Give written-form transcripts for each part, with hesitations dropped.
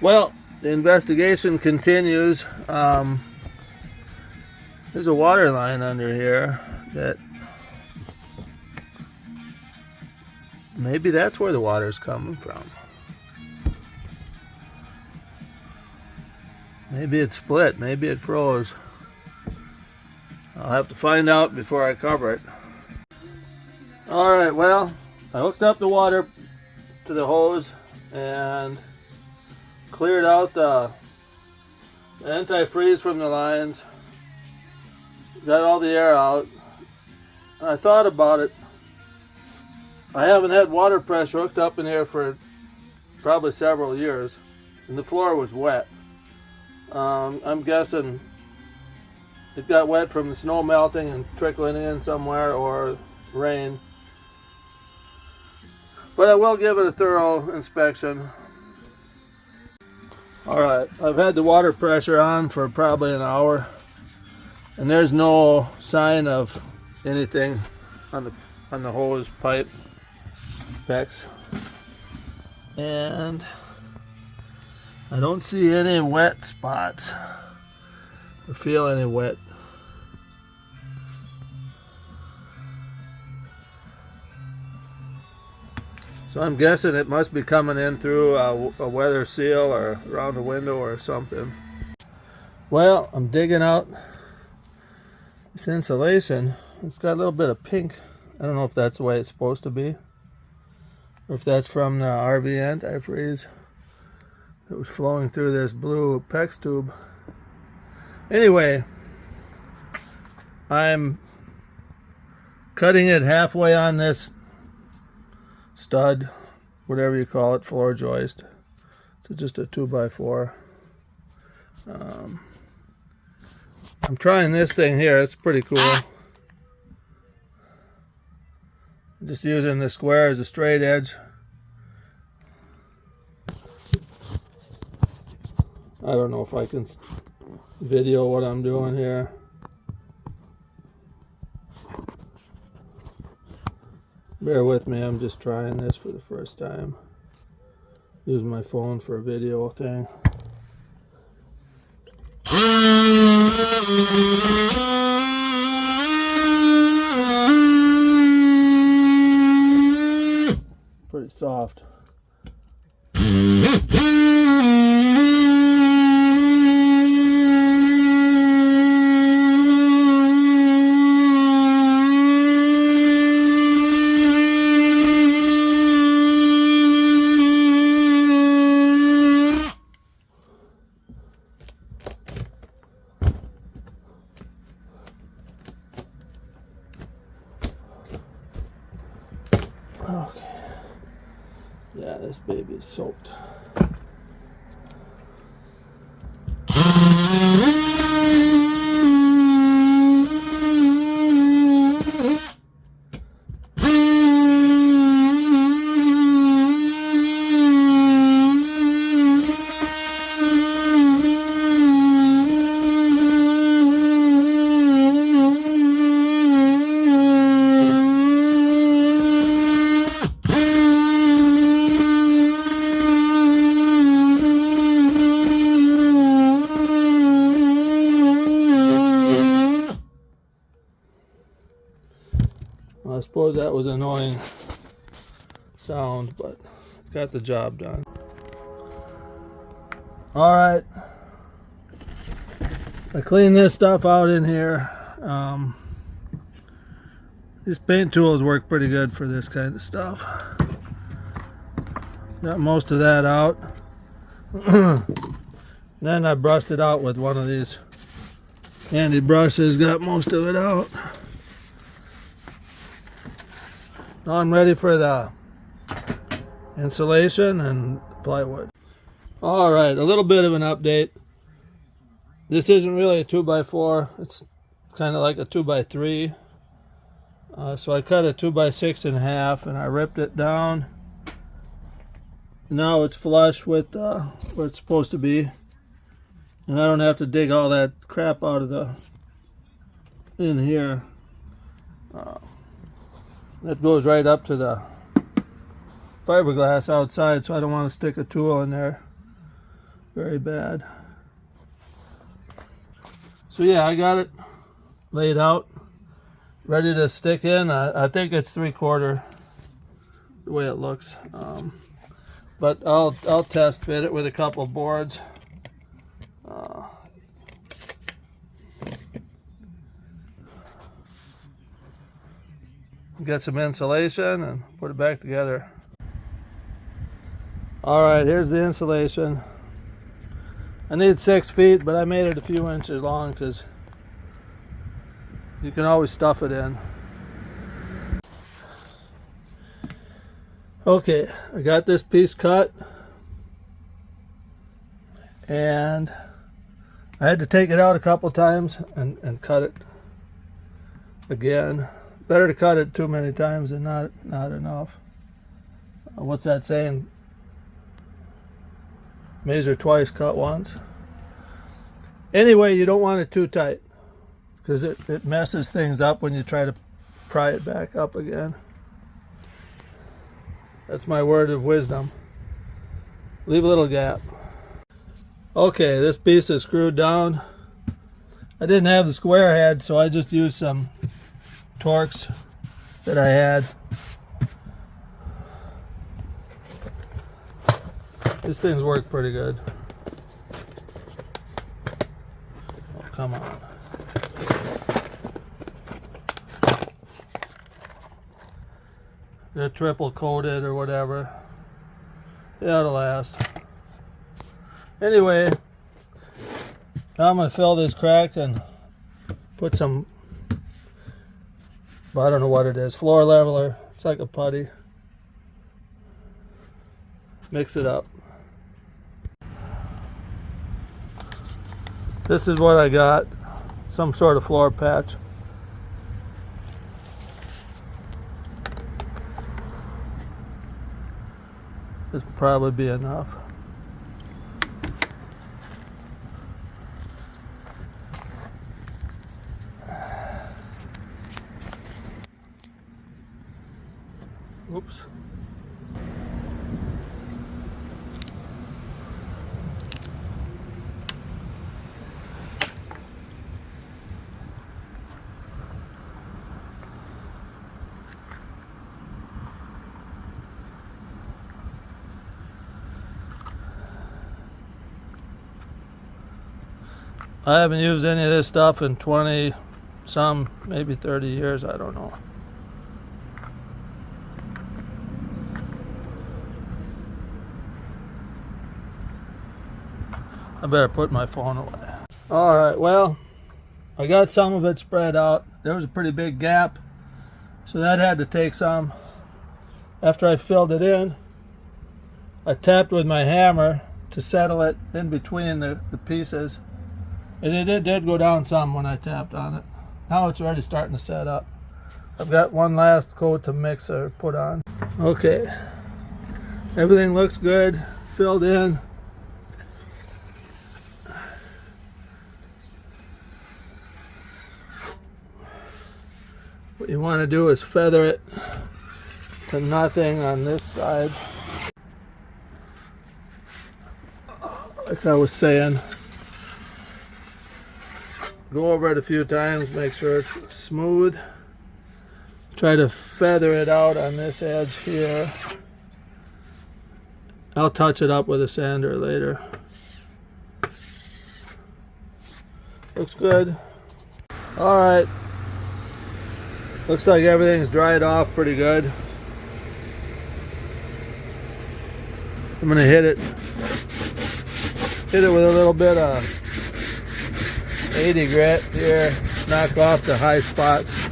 Well, the investigation continues. There's a water line under here that maybe that's where the water's coming from. Maybe it split, maybe it froze. I'll have to find out before I cover it. Alright, well, I hooked up the water to the hose and cleared out the antifreeze from the lines. Got all the air out. I thought about it. I haven't had water pressure hooked up in here for probably several years, and the floor was wet. I'm guessing it got wet from the snow melting and trickling in somewhere, or rain. But I will give it a thorough inspection. Alright, I've had the water pressure on for probably an hour, and there's no sign of anything on the hose pipe PEX, and I don't see any wet spots or feel any wet. So I'm guessing it must be coming in through a weather seal or around a window or something. Well, I'm digging out this insulation. It's got a little bit of pink. I don't know if that's the way it's supposed to be, or if that's from the RV antifreeze that was flowing through this blue PEX tube. Anyway, I'm cutting it halfway on this stud, whatever you call it, floor joist. It's just a 2x4. I'm trying this thing here. It's pretty cool. I'm just using the square as a straight edge. I don't know if I can video what I'm doing here. Bear with me, I'm just trying this for the first time. Using my phone for a video thing. Pretty soft. Okay. Yeah, this baby is soaked. Well, I suppose that was an annoying sound, but got the job done. Alright, I cleaned this stuff out in here. These paint tools work pretty good for this kind of stuff. Got most of that out. Then I brushed it out with one of these handy brushes, got most of it out. Now I'm ready for the insulation and plywood. Alright, a little bit of an update. This isn't really a 2x4, it's kind of like a 2x3. So I cut a 2x6 in half and I ripped it down. Now it's flush with where it's supposed to be. And I don't have to dig all that crap out of the in here. That goes right up to the fiberglass outside, so I don't want to stick a tool in there. Very bad. So yeah, I got it laid out, ready to stick in. I think it's 3/4 the way it looks. But I'll test fit it with a couple boards. Get some insulation and put it back together. All right, here's the insulation. I need 6 feet, but I made it a few inches long because you can always stuff it in. Okay, I got this piece cut, and I had to take it out a couple times and cut it again. Better to cut it too many times than not enough. What's that saying? Measure twice, cut once. Anyway, you don't want it too tight because it messes things up when you try to pry it back up again. That's my word of wisdom. Leave a little gap. Okay, this piece is screwed down. I didn't have the square head, so I just used some Torx that I had. These things work pretty good. Oh, come on. They're triple coated or whatever. They ought to last. Anyway, now I'm going to fill this crack and put some, I don't know what it is, floor leveler. It's like a putty. Mix it up. This is what I got. Some sort of floor patch. This will probably be enough. Oops. I haven't used any of this stuff in 20 some, maybe 30 years, I don't know. I better put my phone away. All right, well, I got some of it spread out. There was a pretty big gap, so that had to take some. After I filled it in, I tapped with my hammer to settle it in between the pieces. And it did go down some when I tapped on it. Now it's already starting to set up. I've got one last coat to mix or put on. Okay, everything looks good, filled in. What you want to do is feather it to nothing on this side. Like I was saying, go over it a few times, make sure it's smooth. Try to feather it out on this edge here. I'll touch it up with a sander later. Looks good. All right. Looks like everything's dried off pretty good. I'm gonna hit it with a little bit of 80 grit here, knock off the high spots.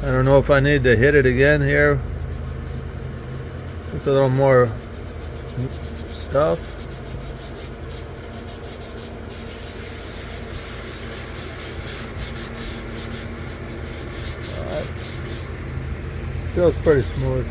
I don't know if I need to hit it again here with a little more stuff. All right. Feels pretty smooth.